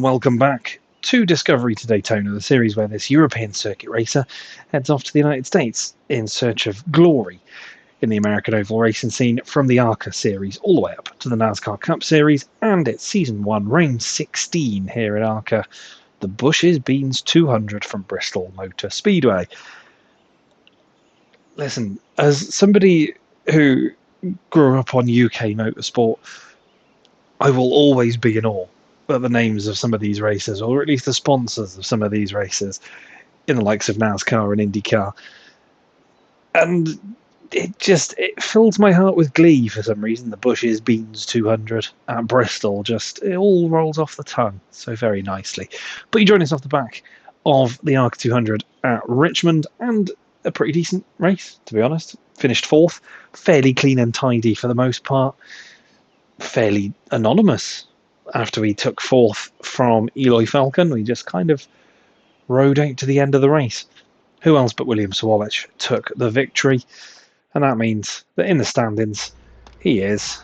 welcome back to Discovery to Daytona, the series where this European circuit racer heads off to the United States in search of glory in the American oval racing scene, from the ARCA series all the way up to the NASCAR Cup Series and its Season 1, Round 16 here at ARCA, the Bush's Beans 200 from Bristol Motor Speedway. Listen, as somebody who grew up on UK motorsport, I will always be in awe at the names of some of these races, or at least the sponsors of some of these races, in the likes of NASCAR and IndyCar. And it fills my heart with glee for some reason. The Bush's Beans 200 at Bristol, it all rolls off the tongue so very nicely. But you join us off the back of the ARCA 200 at Richmond, and a pretty decent race, to be honest. Finished fourth, fairly clean and tidy for the most part, fairly anonymous. After we took fourth from Eloy Falcon, we just kind of rode out to the end of the race. Who else but William Sawalich took the victory? And that means that in the standings, he is,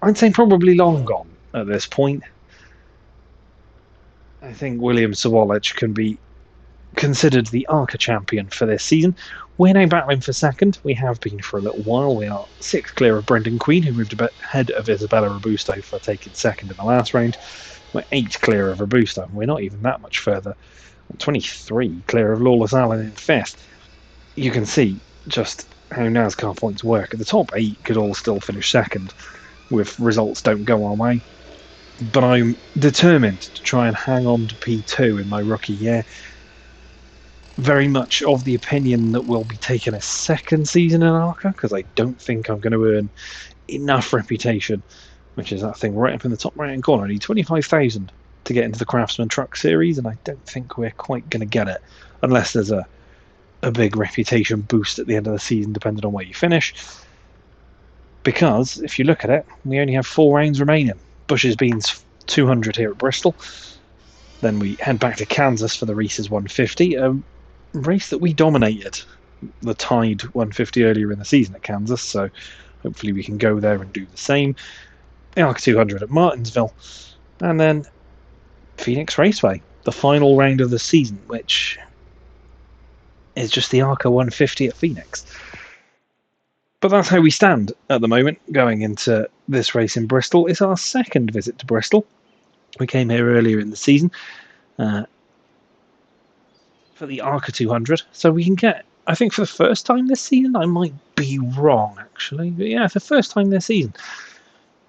I'd say, probably long gone at this point. I think William Sawalich can be considered the ARCA champion for this season. We're now battling for second. We have been for a little while. We are 6 clear of Brendan Queen, who moved a bit ahead of Isabella Robusto for taking second in the last round. We're 8 clear of Robusto. We're not even that much further. 23 clear of Lawless Allen in 5th. You can see just how NASCAR points work. The top 8 could all still finish second if results don't go our way. But I'm determined to try and hang on to P2 in my rookie year. Very much of the opinion that we'll be taking a second season in ARCA, because I don't think I'm going to earn enough reputation, which is that thing right up in the top right hand corner. I need 25,000 to get into the Craftsman Truck Series, and I don't think we're quite going to get it unless there's a big reputation boost at the end of the season, depending on where you finish. Because if you look at it, we only have 4 rounds remaining. Bush's Beans 200 here at Bristol. Then we head back to Kansas for the Reese's 150, a race that we dominated, the Tide 150 earlier in the season at Kansas, so hopefully we can go there and do the same. The ARCA 200 at Martinsville, and then Phoenix Raceway, the final round of the season, which is just the ARCA 150 at Phoenix. But that's how we stand at the moment going into this race in Bristol. It's our second visit to Bristol. We came here earlier in the season for the ARCA 200, so we can get, I think for the first time this season, I might be wrong actually, but yeah, for the first time this season,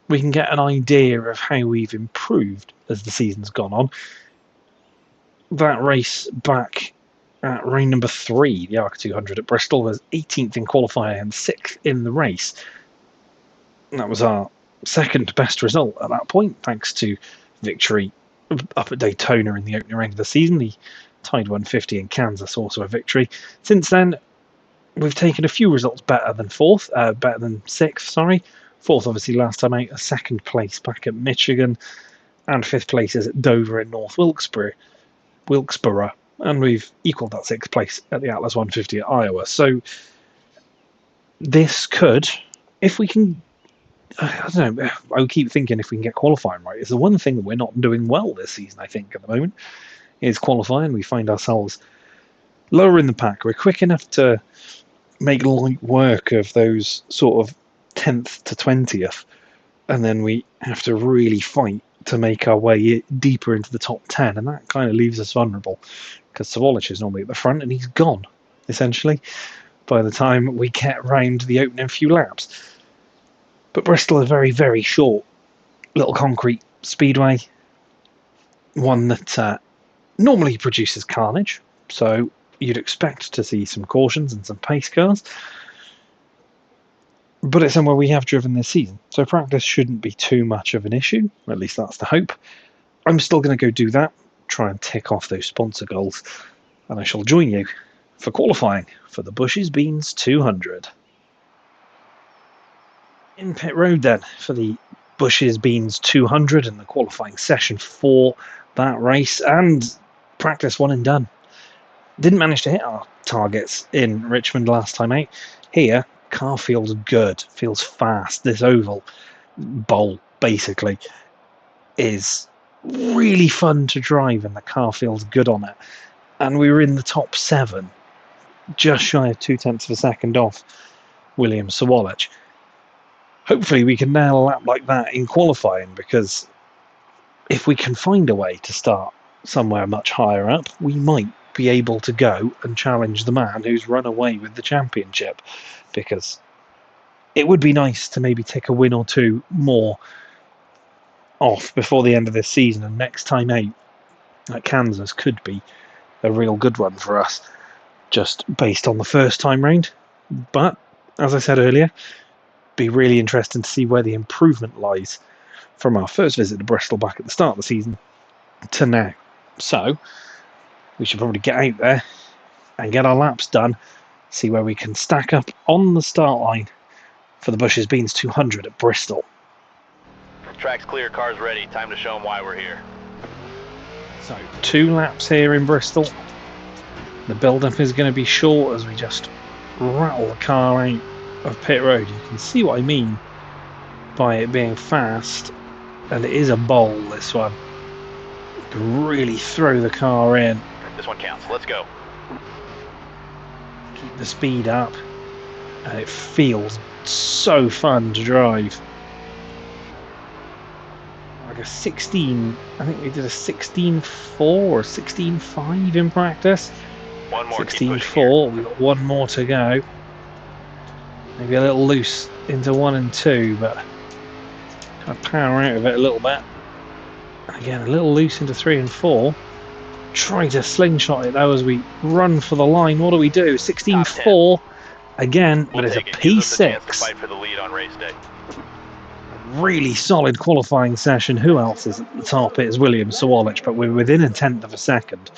we can get an idea of how we've improved as the season's gone on. That race back at round number 3, the ARCA 200 at Bristol, was 18th in qualifying and 6th in the race. And that was our second best result at that point, thanks to victory up at Daytona in the opening round of the season. The Tide 150 in Kansas, also a victory. Since then, we've taken a few results better than 6th, sorry. 4th, obviously, last time out, a 2nd place back at Michigan, and 5th place is at Dover in North Wilkesboro, and we've equalled that 6th place at the Atlas 150 at Iowa. So this could, if we can, I don't know, I keep thinking if we can get qualifying right. It's the one thing that we're not doing well this season, I think, at the moment, is qualifying. We find ourselves lower in the pack. We're quick enough to make light work of those sort of 10th to 20th, and then we have to really fight to make our way deeper into the top 10, and that kind of leaves us vulnerable, because Sawalich is normally at the front, and he's gone, essentially, by the time we get round the opening few laps. But Bristol is a very, very short little concrete speedway, one that normally produces carnage, so you'd expect to see some cautions and some pace cars, but it's somewhere we have driven this season, so practice shouldn't be too much of an issue, at least that's the hope. I'm still going to go do that, try and tick off those sponsor goals, and I shall join you for qualifying for the Bush's Beans 200. In pit road then for the Bush's Beans 200 and the qualifying session for that race, and practice one and done. Didn't manage to hit our targets in Richmond last time out. Here, car feels good, feels fast. This oval bowl basically is really fun to drive and the car feels good on it. And we were in the top 7, just shy of 0.2 of a second off William Sawalich. Hopefully we can nail a lap like that in qualifying, because if we can find a way to start somewhere much higher up, we might be able to go and challenge the man who's run away with the championship, because it would be nice to maybe take a win or two more off before the end of this season, and next time out at Kansas could be a real good one for us, just based on the first time round. But as I said earlier, be really interesting to see where the improvement lies from our first visit to Bristol back at the start of the season to now. So we should probably get out there and get our laps done, see where we can stack up on the start line for the Bush's Beans 200 at Bristol. Track's clear, car's ready. Time to show them why we're here. So 2 laps here in Bristol. The build-up is going to be short as we just rattle the car out of pit road. You can see what I mean by it being fast, and it is a bowl, this one. You can really throw the car in. This one counts. Let's go. Keep the speed up, and it feels so fun to drive. Like a 16, I think we did a 16.4 or 16.5 in practice. One more. 16.4, we've got one more to go. Maybe a little loose into 1 and 2, but kind of power out of it a little bit. And again, a little loose into 3 and 4. Try to slingshot it though as we run for the line. What do we do? 16.4 again, but it's a P6. Fight for the lead on race day. Really solid qualifying session. Who else is at the top? It's William Sawalich, but we're within 1/10 of a second.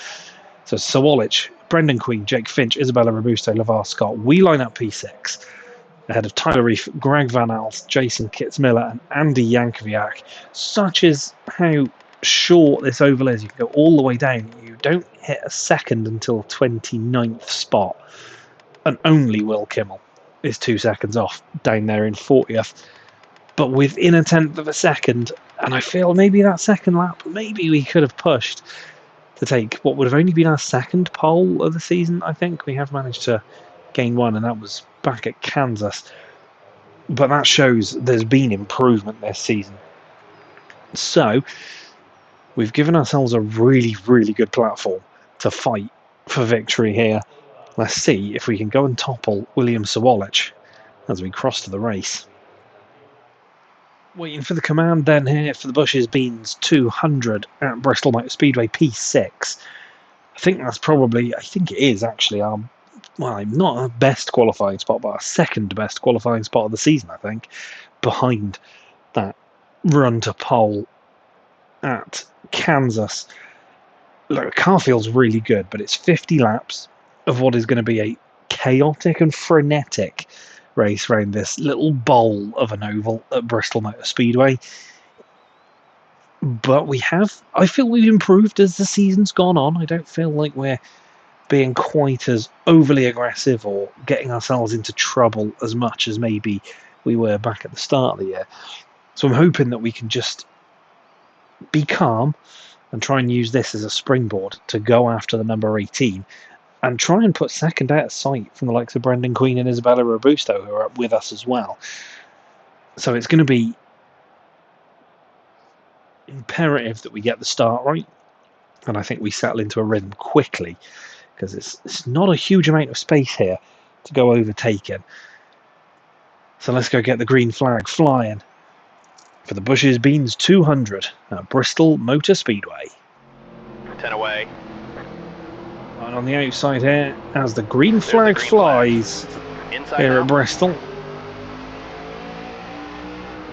So Sawalich, Brendan Queen, Jake Finch, Isabella Robusto, LeVar Scott. We line up P6 ahead of Tyler Reif, Greg Van Aert, Jason Kitzmiller and Andy Yankovic. Such is how short this oval is. You can go all the way down. You don't hit a second until 29th spot. And only Will Kimmel is 2 seconds off down there in 40th. But within 1/10 of a second, and I feel maybe that second lap, maybe we could have pushed to take what would have only been our second pole of the season. I think we have managed to gain one, and that was back at Kansas. But that shows there's been improvement this season. So we've given ourselves a really, really good platform to fight for victory here. Let's see if we can go and topple William Sawalich as we cross to the race. Waiting for the command then here for the Bush's Beans 200 at Bristol Motor Speedway P6. I think it is actually our, well, not our best qualifying spot, but our second best qualifying spot of the season, I think, behind that run to pole at Kansas. Look, the car feels really good, but it's 50 laps of what is going to be a chaotic and frenetic race around this little bowl of an oval at Bristol Motor Speedway. But I feel we've improved as the season's gone on. I don't feel like we're being quite as overly aggressive or getting ourselves into trouble as much as maybe we were back at the start of the year. So I'm hoping that we can just be calm and try and use this as a springboard to go after the number 18 and try and put second out of sight from the likes of Brendan Queen and Isabella Robusto, who are up with us as well. So it's going to be imperative that we get the start right, and I think we settle into a rhythm quickly, because it's not a huge amount of space here to go overtaking. So let's go get the green flag flying for the Bush's Beans 200 at Bristol Motor Speedway. 10 away. And on the outside here, as the green flag flies here at Bristol.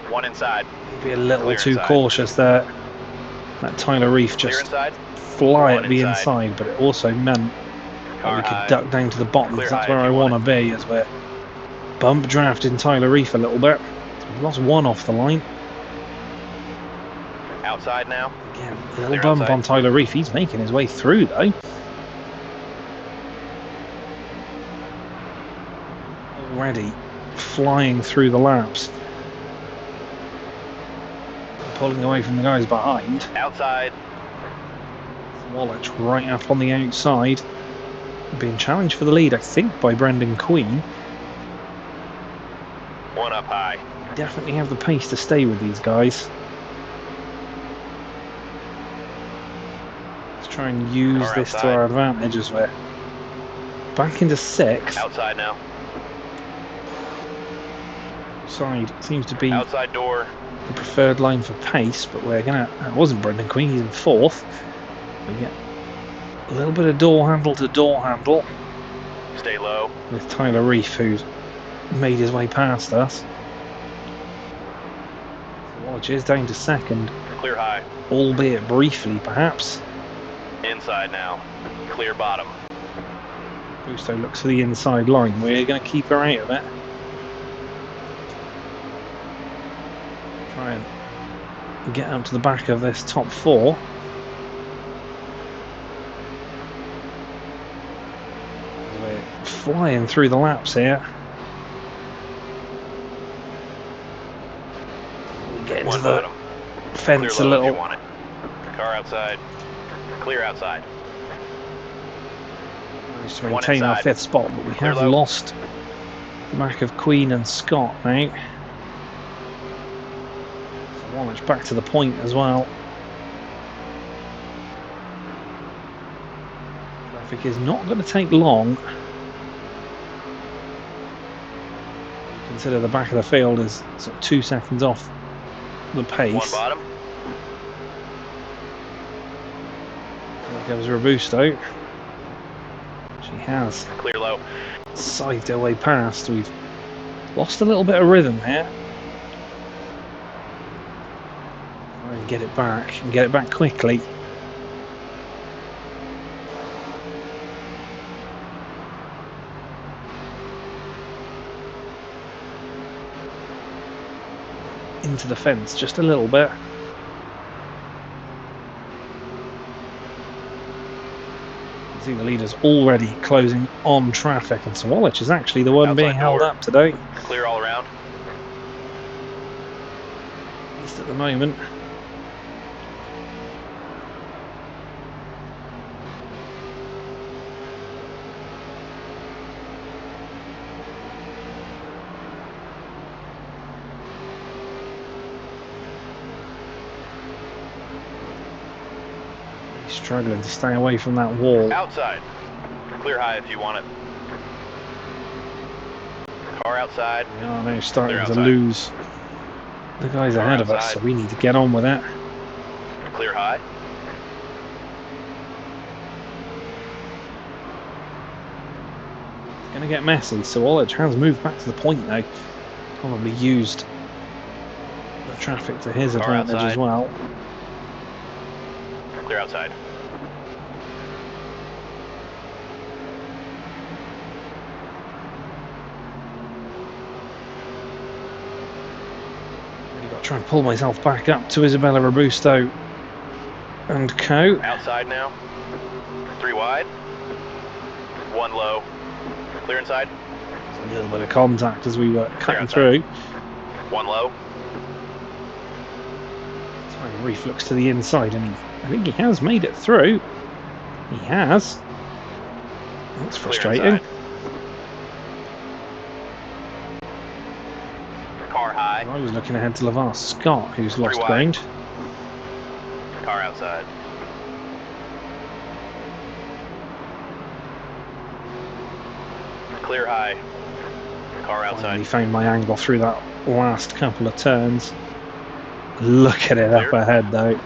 One inside. Be a little too cautious there. That Tyler Reif just fly at the inside, but it also meant that we could duck down to the bottom, because that's where I want to be, as we're bump drafting Tyler Reif a little bit. So we've lost one off the line. Outside now. Again, a little bump on Tyler Reif. He's making his way through though. Already flying through the laps. pulling away from the guys behind. Outside. Wallach right up on the outside, being challenged for the lead, I think, by Brendan Queen. One up high. Definitely have the pace to stay with these guys. Let's try and use Car this outside. to our advantage as we're back into 6th. Outside now. Side seems to be Outside door. the preferred line for pace, but we're gonna. It wasn't Brendan Queen, he's in 4th. We get a little bit of door handle to door handle Stay low. with Tyler Reef, who's made his way past us. Wallach is down to 2nd, Clear high. albeit briefly perhaps. Inside now. Clear bottom. Busto looks for the inside line. We're going to keep her out of it. Try and get up to the back of this top 4. We're flying through the laps here. Get into One the bottom. fence Clear a low if you little. want it. Car outside. Clear outside. Managed to maintain our 5th spot, but we Clear have low. lost the back of Queen and Scott now. So Wallach back to the point as well. Traffic is not going to take long. Consider the back of the field is sort of 2 seconds off the pace. One bottom. There goes Robusto. She has Clear low. scythed her way past. We've lost a little bit of rhythm here. Try and get it back, and get it back quickly. Into the fence just a little bit. You can see the leader's already closing on traffic, and Wallach is actually the one being held up today, Clear all around. at least at the moment. Struggling to stay away from that wall. Outside. Clear high if you want it. Car outside. We are now starting Clear to outside. lose the guys Car ahead of us, outside. so we need to get on with it. Clear high. It's going to get messy, so Wallach has moved back to the point now. Probably used the traffic to his Car advantage outside. as well. Clear outside. Really got to try and pull myself back up to Isabella Robusto and co. Outside now. 3 wide. 1 low. Clear inside. A little bit of contact as we were cutting outside. through. 1 low. Tyler Reef looks to the inside, and I think he has made it through. He has. That's Clear frustrating. inside. Car high. I was looking ahead to LeVar Scott, who's lost wide. ground. Car outside. Clear high. Car Finally outside. found my angle through that last couple of turns. Look at it up Clear. ahead though.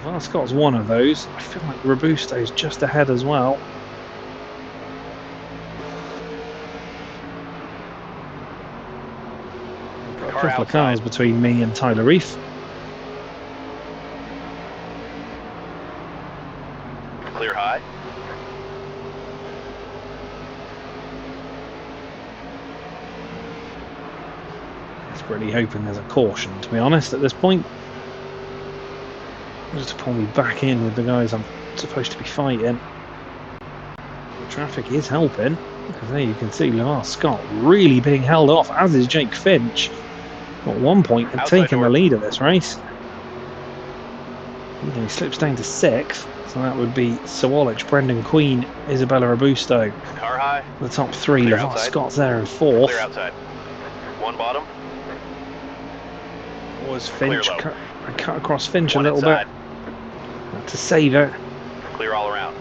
LeVar Scott's one of those. I feel like Robusto's just ahead as well. We've got a Car couple of outside. cars between me and Tyler Reef. Clear high. Really hoping there's a caution, to be honest, at this point. Just to pull me back in with the guys I'm supposed to be fighting. The traffic is helping. Because there you can see Lamar Scott really being held off, as is Jake Finch. At one point, had taken the lead of this race. He slips down to 6th, so that would be Sawalich, Brendan Queen, Isabella Robusto. Car high. The top 3, Lamar Scott's there in 4th. Clear outside. One bottom. Was Finch cut across Finch a little bit. Had to save it. Clear all around.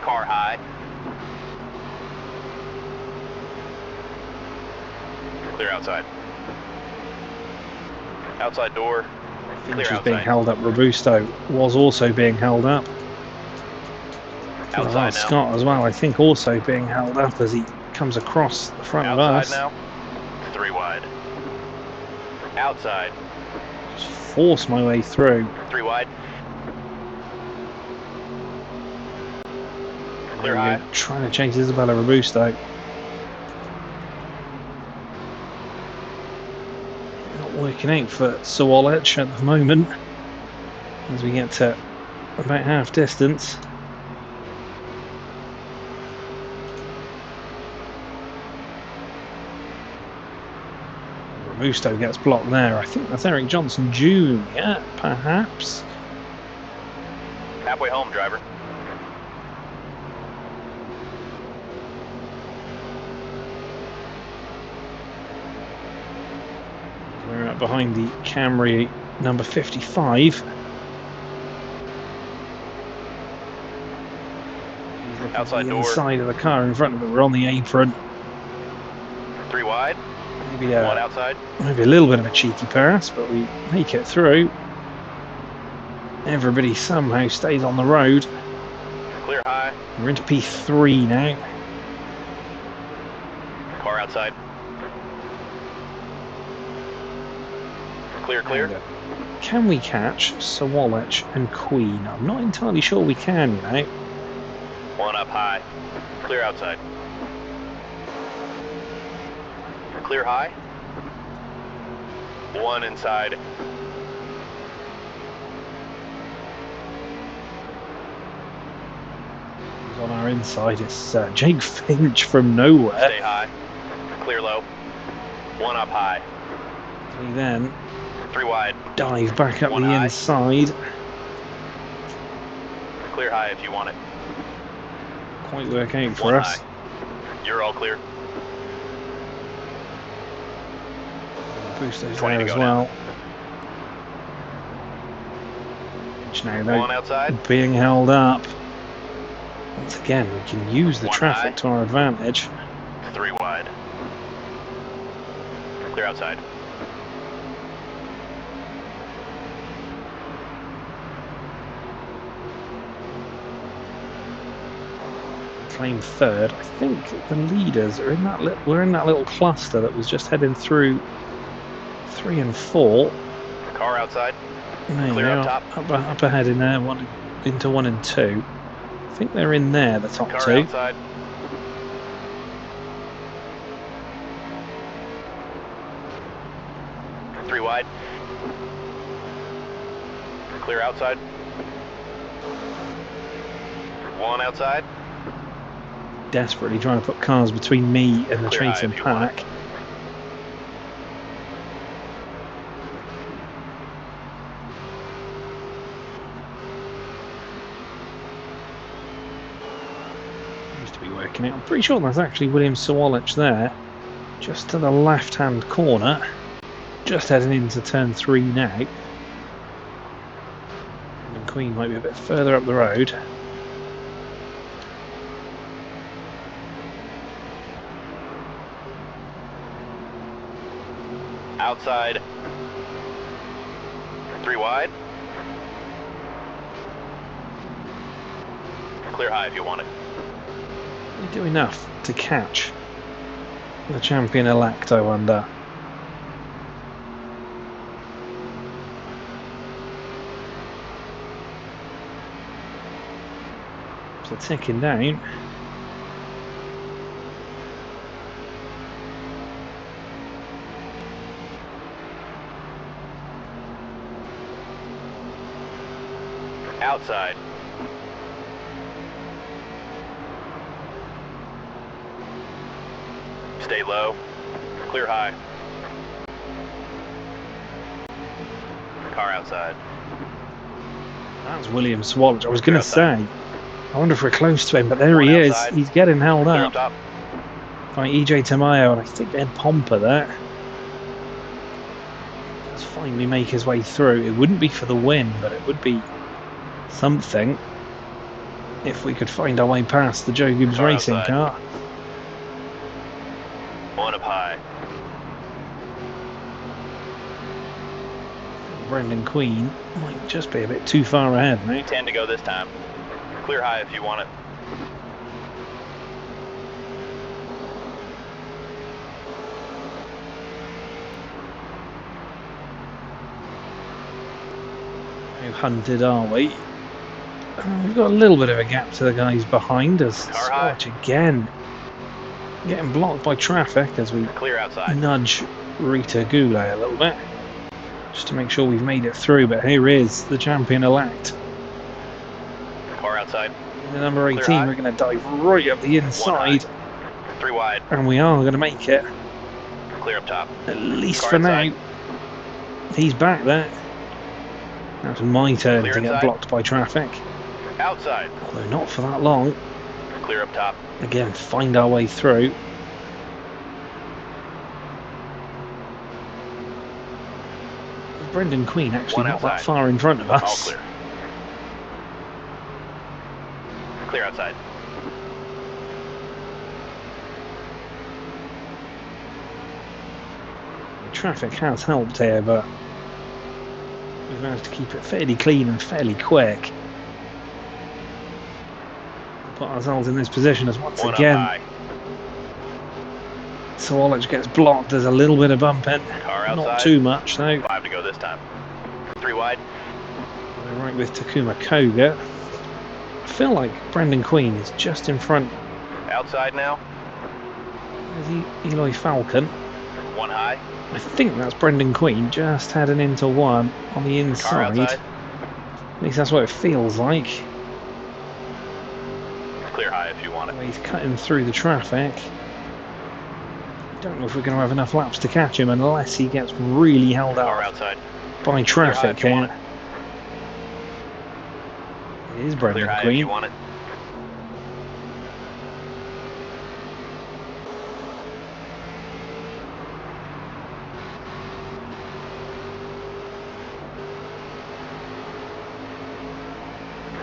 Car high. Clear outside. Outside door. Finch was being held up. Robusto was also being held up. Outside now. Scott as well, I think, also being held up as he comes across the front of us. Outside now. 3 wide. Outside. Just force my way through. 3 wide. Clear high. Trying to chase Isabella Robusto. Not working out for Sawalich at the moment. As we get to about half distance. Robusto gets blocked there. I think that's Eric Johnson Jr., perhaps. Halfway home, driver. We're up behind the Camry number 55. Outside door. Inside of the car in front of it. We're on the apron. 3 wide. Maybe 1 outside. Maybe a little bit of a cheeky pass, but we make it through. Everybody somehow stays on the road. Clear high. We're into P3 now. Car outside. Clear, clear. Can we catch Sawalich and Queen? I'm not entirely sure we can, you know. 1 up high. Clear outside. Clear high. 1 inside. On our inside is Jake Finch from nowhere. Stay high. Clear low. 1 up high. We then 3 wide. Dive back up the high. inside. Clear high if you want it. Quite work out for 1 us. high. You're all clear. Boostos there as well. Finch now though 1 outside. being held up. Once again, we can use the 1 traffic high. to our advantage. 3 wide. Clear outside. Claim 3rd. I think the leaders are in that. We're in that little cluster that was just heading through 3 and 4. Car outside. There Clear you up go. top. Up ahead in there, into 1 and 2. I think they're in there, the top Car 2. outside. Three wide. Clear outside. 1 outside. Desperately trying to put cars between me and the Clear high chasing if you want pack. Seems to be working out. I'm pretty sure there's actually William Sawalich there, just to the left-hand corner, just heading into turn 3 now. And Queen might be a bit further up the road. Outside. 3 wide. Clear high if you want it. We do enough to catch the champion-elect, I wonder. So ticking down. Outside. Stay low. Clear high. Car outside. That's William Swallow. I was going to say, I wonder if we're close to him, but there he is. Outside. He's getting held Clear up up top. by EJ Tamayo, and I think Ed Pomper there. Let's finally make his way through. It wouldn't be for the win, but it would be something if we could find our way past the Joe Gibbs Car racing outside. car. One up high. Brendan Queen might just be a bit too far ahead now. 10 to go this time. Clear high if you want it. How hunted are we? We've got a little bit of a gap to the guys behind us. Car high. Swatch again getting blocked by traffic as we Clear outside. nudge Rita Goulet a little bit just to make sure we've made it through. But here is the champion-elect. Car outside. The number 18, high. we're going to dive right up the inside, 3 wide. and we are going to make it, Clear up top. at least Car for inside. now. He's back there. Now it's my turn Clear to get inside. blocked by traffic, Outside. although not for that long. Clear up top. Again, find our way through. Brendan Queen actually One not that outside. far in front of All us. clear. Clear outside. The traffic has helped here, but we've managed to keep it fairly clean and fairly quick. Put ourselves in this position as once One up again high. Swallow gets blocked. There's a little bit of bumping, Car outside. not too much though. 5 to go this time. 3 wide. We're right with Takuma Koga. I feel like Brendan Queen is just in front. Outside now. There's Eloy Falcon. 1 high. I think that's Brendan Queen just heading into one on the Car inside. outside. At least that's what it feels like. Clear high if you want it. He's cutting through the traffic. Don't know if we're going to have enough laps to catch him unless he gets really held Car up outside. by traffic if you want here. it. It is Clear Brendan high if Queen. you want it.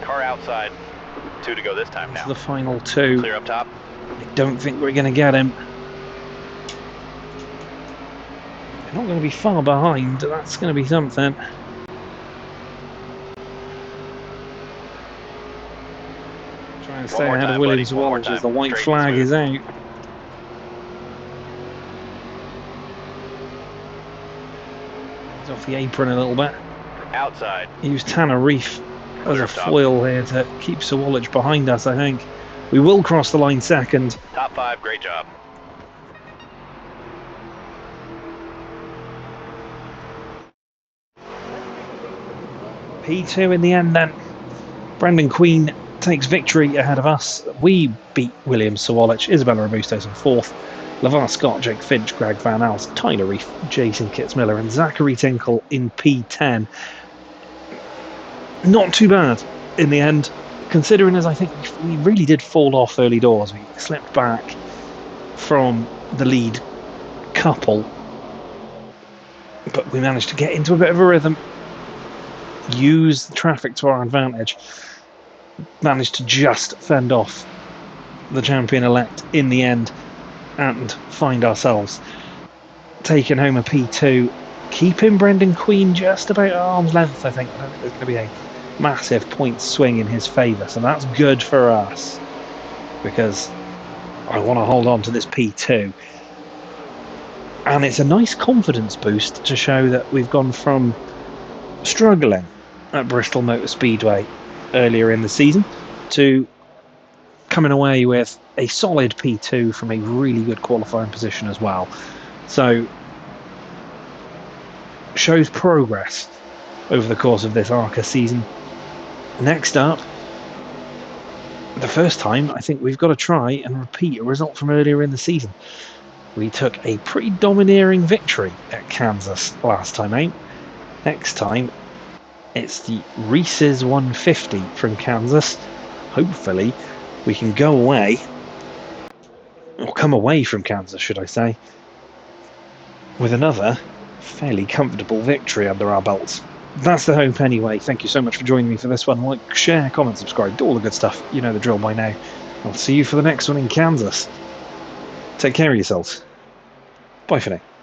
Car outside. 2 to go this time To now. the final 2. Clear up top. I don't think we're going to get him. We're not going to be far behind. That's going to be something. Try and stay more ahead of time, Williams buddy. One more Wallace as time. the white Straight flag and is out. He's off the apron a little bit. Outside. Use Tanner Reef as Clear a up top. foil here to keep Sawallich behind us, I think. We will cross the line second. Top 5. Great job. P2 in the end then. Brendan Queen takes victory ahead of us. We beat William Sawallich, Isabella Robustos in 4th. LeVar Scott, Jake Finch, Greg Van Als, Tyler Reef, Jason Kitzmiller and Zachary Tinkle in P10. Not too bad in the end, considering as I think we really did fall off early doors. We slipped back from the lead couple, but we managed to get into a bit of a rhythm, use the traffic to our advantage, managed to just fend off the champion-elect in the end and find ourselves taking home a P2, keeping Brendan Queen just about at arm's length. I don't think there's going to be a massive point swing in his favour, so that's good for us because I want to hold on to this P2, and it's a nice confidence boost to show that we've gone from struggling at Bristol Motor Speedway earlier in the season to coming away with a solid P2 from a really good qualifying position as well. So shows progress over the course of this ARCA season. Next up, the first time I think we've got to try and repeat a result from earlier in the season. We took a pretty domineering victory at Kansas last time out. Next time, it's the Reese's 150 from Kansas. Hopefully, we can go away, or come away from Kansas, should I say, with another fairly comfortable victory under our belts. That's the hope anyway. Thank you so much for joining me for this one. Like, share, comment, subscribe, do all the good stuff. You know the drill by now. I'll see you for the next one in Kansas. Take care of yourselves. Bye for now.